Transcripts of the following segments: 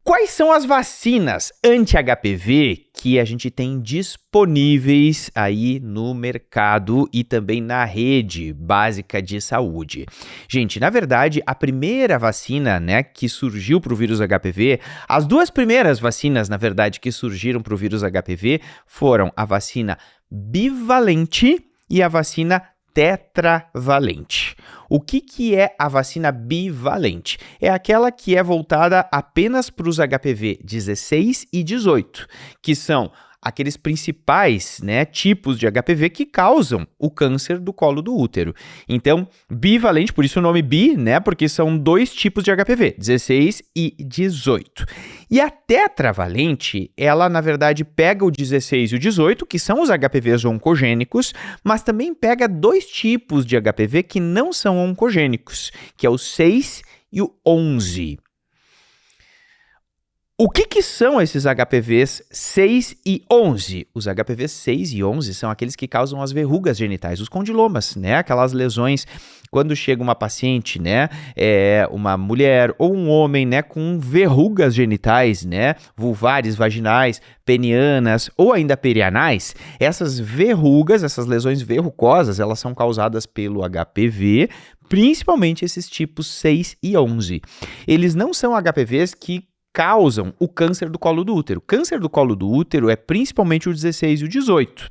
Quais são as vacinas anti-HPV que a gente tem disponíveis aí no mercado e também na rede básica de saúde? Gente, na verdade, a primeira vacina, né, que surgiu para o vírus HPV, as duas primeiras vacinas, na verdade, que surgiram para o vírus HPV foram a vacina bivalente e a vacina tetravalente. O que é a vacina bivalente? É aquela que é voltada apenas para os HPV 16 e 18, que são aqueles principais, né, tipos de HPV que causam o câncer do colo do útero. Então, bivalente, por isso o nome bi, né, porque são dois tipos de HPV, 16 e 18. E a tetravalente, ela na verdade pega o 16 e o 18, que são os HPVs oncogênicos, mas também pega dois tipos de HPV que não são oncogênicos, que é o 6 e o 11. O que são esses HPVs 6 e 11? Os HPVs 6 e 11 são aqueles que causam as verrugas genitais, os condilomas, né? Aquelas lesões quando chega uma paciente, né? Uma mulher ou um homem, né? Com verrugas genitais, né? Vulvares, vaginais, penianas ou ainda perianais. Essas verrugas, essas lesões verrucosas, elas são causadas pelo HPV, principalmente esses tipos 6 e 11. Eles não são HPVs que causam o câncer do colo do útero. Câncer do colo do útero é principalmente o 16 e o 18.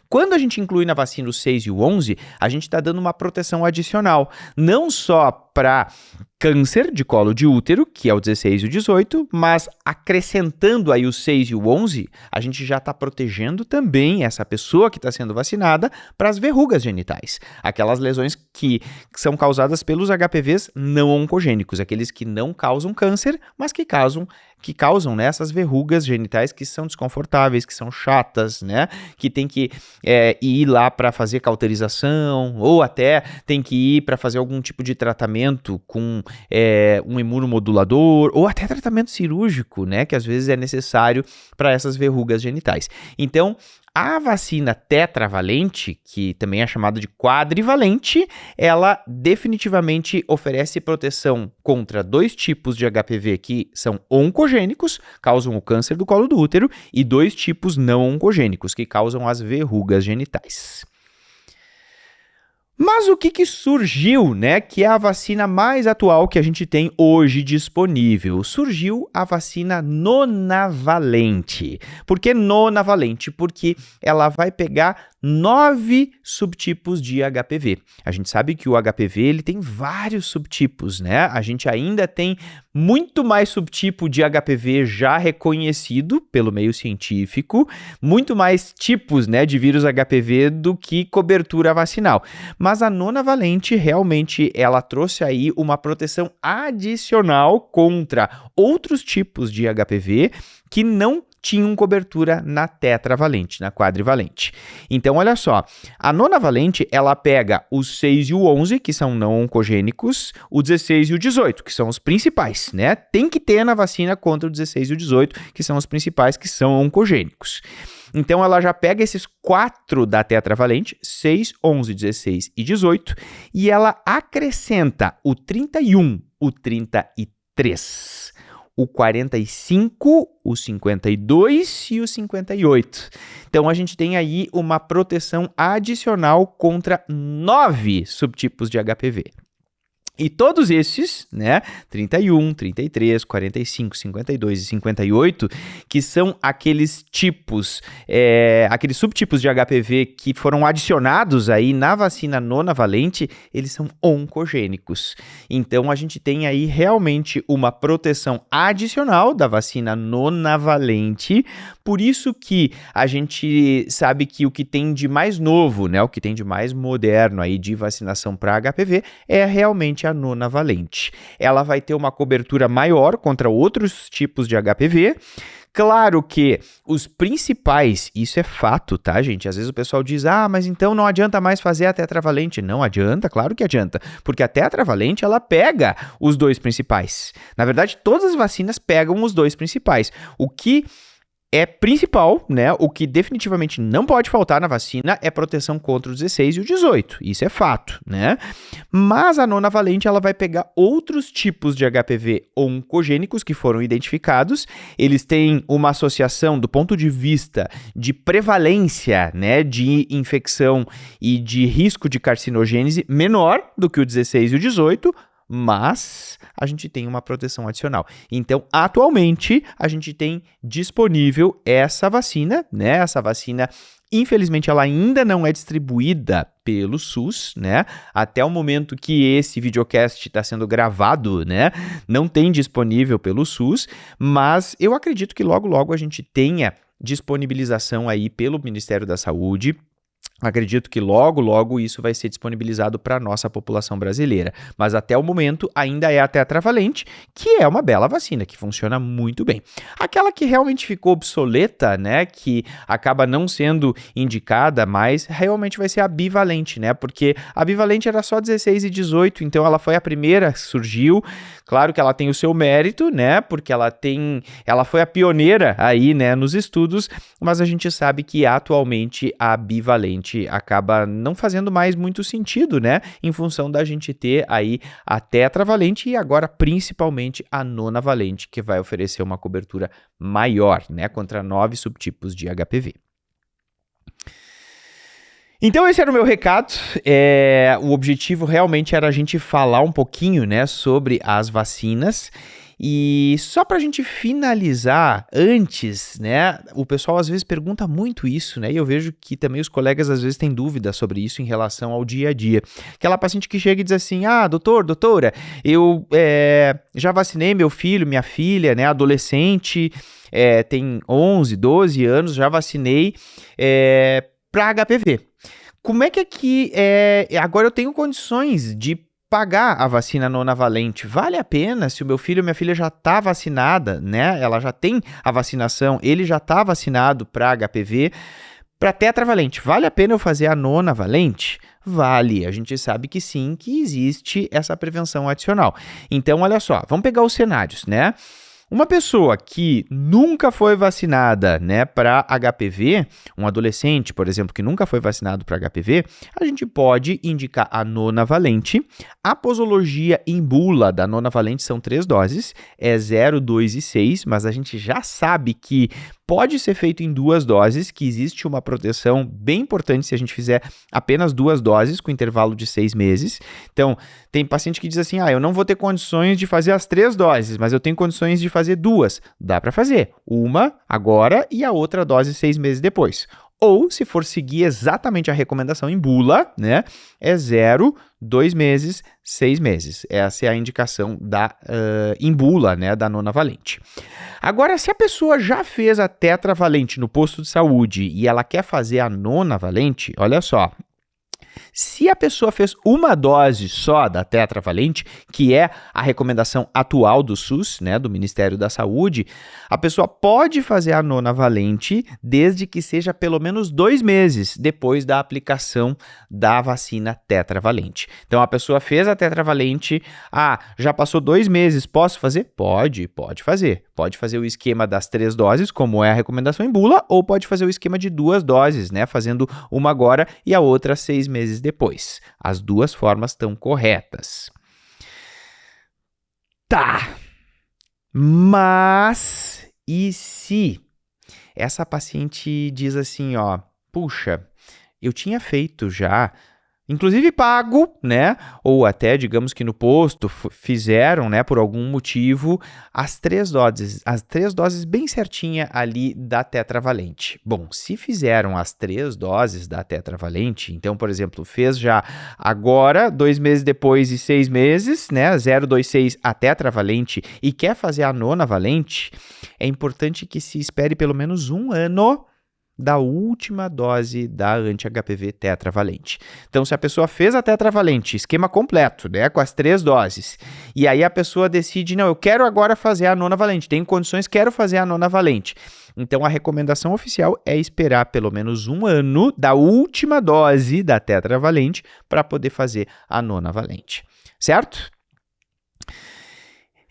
Quando a gente inclui na vacina o 6 e o 11, a gente está dando uma proteção adicional, não só para câncer de colo de útero, que é o 16 e o 18, mas acrescentando aí o 6 e o 11, a gente já está protegendo também essa pessoa que está sendo vacinada para as verrugas genitais, aquelas lesões que são causadas pelos HPVs não oncogênicos, aqueles que não causam câncer, mas que causam né, essas verrugas genitais que são desconfortáveis, que são chatas, né, que tem que ir lá para fazer cauterização, ou até tem que ir para fazer algum tipo de tratamento com um imunomodulador, ou até tratamento cirúrgico, né, que às vezes é necessário para essas verrugas genitais. Então, a vacina tetravalente, que também é chamada de quadrivalente, ela definitivamente oferece proteção contra dois tipos de HPV que são oncogênicos, causam o câncer do colo do útero, e dois tipos não oncogênicos, que causam as verrugas genitais. Mas o que surgiu, né, que é a vacina mais atual que a gente tem hoje disponível? Surgiu a vacina nonavalente. Por que nonavalente? Porque ela vai pegar 9 subtipos de HPV. A gente sabe que o HPV ele tem vários subtipos, né? A gente ainda tem muito mais subtipo de HPV já reconhecido pelo meio científico, muito mais tipos, né, de vírus HPV do que cobertura vacinal. Mas a nonavalente realmente ela trouxe aí uma proteção adicional contra outros tipos de HPV que não tinham cobertura na tetravalente, na quadrivalente. Então, olha só, a nonavalente, ela pega os 6 e o 11, que são não oncogênicos, o 16 e o 18, que são os principais, né? Tem que ter na vacina contra o 16 e o 18, que são os principais, que são oncogênicos. Então, ela já pega esses 4 da tetravalente, 6, 11, 16 e 18, e ela acrescenta o 31, o 33. O 45, o 52 e o 58. Então, a gente tem aí uma proteção adicional contra 9 subtipos de HPV. E todos esses, né, 31, 33, 45, 52 e 58, que são aqueles tipos, aqueles subtipos de HPV que foram adicionados aí na vacina nonavalente, eles são oncogênicos. Então, a gente tem aí realmente uma proteção adicional da vacina nonavalente, por isso que a gente sabe que o que tem de mais novo, né, o que tem de mais moderno aí de vacinação para HPV é realmente a nonavalente. Ela vai ter uma cobertura maior contra outros tipos de HPV. Claro que os principais, isso é fato, tá, gente? Às vezes o pessoal diz, mas então não adianta mais fazer a tetravalente. Não adianta, claro que adianta, porque a tetravalente, ela pega os dois principais. Na verdade, todas as vacinas pegam os dois principais. O que é principal, né? O que definitivamente não pode faltar na vacina é proteção contra o 16 e o 18. Isso é fato, né? Mas a nonavalente, ela vai pegar outros tipos de HPV oncogênicos que foram identificados. Eles têm uma associação do ponto de vista de prevalência, né, de infecção e de risco de carcinogênese menor do que o 16 e o 18, mas a gente tem uma proteção adicional. Então, atualmente, a gente tem disponível essa vacina, né? Essa vacina, infelizmente, ela ainda não é distribuída pelo SUS, né? Até o momento que esse videocast está sendo gravado, né? Não tem disponível pelo SUS, mas eu acredito que logo, logo a gente tenha disponibilização aí pelo Ministério da Saúde. Acredito que logo, logo isso vai ser disponibilizado para a nossa população brasileira. Mas até o momento ainda é a tetravalente, que é uma bela vacina, que funciona muito bem. Aquela que realmente ficou obsoleta, né, que acaba não sendo indicada mais, realmente vai ser a bivalente, né, porque a bivalente era só 16 e 18, então ela foi a primeira que surgiu. Claro que ela tem o seu mérito, né, porque ela foi a pioneira aí, né, nos estudos, mas a gente sabe que atualmente a bivalente acaba não fazendo mais muito sentido, né? Em função da gente ter aí a tetravalente e agora principalmente a nonavalente, que vai oferecer uma cobertura maior, né? Contra 9 subtipos de HPV. Então esse era o meu recado. O objetivo realmente era a gente falar um pouquinho, né, sobre as vacinas. E só para a gente finalizar antes, né, o pessoal às vezes pergunta muito isso, né, e eu vejo que também os colegas às vezes têm dúvida sobre isso em relação ao dia a dia. Aquela paciente que chega e diz assim, doutora, eu já vacinei meu filho, minha filha, né, adolescente, tem 11, 12 anos, já vacinei para HPV. Como é que aqui, agora eu tenho condições de pagar a vacina nonavalente? Vale a pena se o meu filho ou minha filha já está vacinada, né? Ela já tem a vacinação, ele já está vacinado para HPV, para tetravalente. Vale a pena eu fazer a nonavalente? Vale, a gente sabe que sim, que existe essa prevenção adicional. Então, olha só, vamos pegar os cenários, né? Uma pessoa que nunca foi vacinada, né, para HPV, um adolescente, por exemplo, que nunca foi vacinado para HPV, a gente pode indicar a nonavalente. A posologia em bula da nonavalente são 3 doses, é 0, 2 e 6, mas a gente já sabe que pode ser feito em 2 doses, que existe uma proteção bem importante se a gente fizer apenas 2 doses com intervalo de 6 meses. Então, tem paciente que diz assim, eu não vou ter condições de fazer as 3 doses, mas eu tenho condições de fazer 2. Dá para fazer. Uma agora e a outra dose 6 meses depois. Ou, se for seguir exatamente a recomendação em bula, né, é 0, 2 meses, 6 meses. Essa é a indicação em bula, né, da nonavalente. Agora, se a pessoa já fez a tetravalente no posto de saúde e ela quer fazer a nonavalente, olha só. Se a pessoa fez uma dose só da tetravalente, que é a recomendação atual do SUS, né, do Ministério da Saúde, a pessoa pode fazer a nonavalente desde que seja pelo menos 2 meses depois da aplicação da vacina tetravalente. Então, a pessoa fez a tetravalente, já passou 2 meses, posso fazer? Pode fazer. Pode fazer o esquema das 3 doses, como é a recomendação em bula, ou pode fazer o esquema de 2 doses, né, fazendo uma agora e a outra 6 meses depois. As 2 formas estão corretas. Tá. Mas e se essa paciente diz assim, puxa, eu tinha feito já, inclusive pago, né? Ou até, digamos que no posto fizeram, né, por algum motivo, as 3 doses bem certinha ali da tetravalente. Bom, se fizeram as 3 doses da tetravalente, então, por exemplo, fez já agora, 2 meses depois e 6 meses, né, 0, 2, 6 a tetravalente e quer fazer a nonavalente, é importante que se espere pelo menos 1 ano da última dose da anti-HPV tetravalente. Então, se a pessoa fez a tetravalente, esquema completo, né, com as 3 doses, e aí a pessoa decide, não, eu quero agora fazer a nonavalente, tenho condições, quero fazer a nonavalente. Então, a recomendação oficial é esperar pelo menos 1 ano da última dose da tetravalente para poder fazer a nonavalente, certo?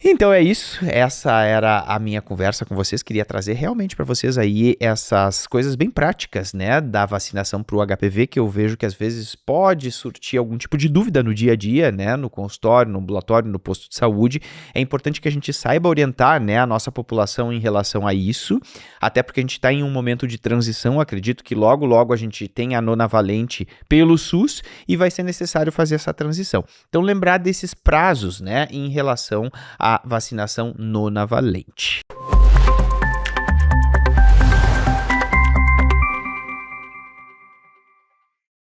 Então é isso, essa era a minha conversa com vocês, queria trazer realmente para vocês aí essas coisas bem práticas, né, da vacinação para o HPV, que eu vejo que às vezes pode surtir algum tipo de dúvida no dia a dia, né, no consultório, no ambulatório, no posto de saúde. É importante que a gente saiba orientar, né, a nossa população em relação a isso, até porque a gente está em um momento de transição, acredito que logo, logo a gente tem a nonavalente pelo SUS e vai ser necessário fazer essa transição. Então lembrar desses prazos, né, em relação à vacinação nonavalente.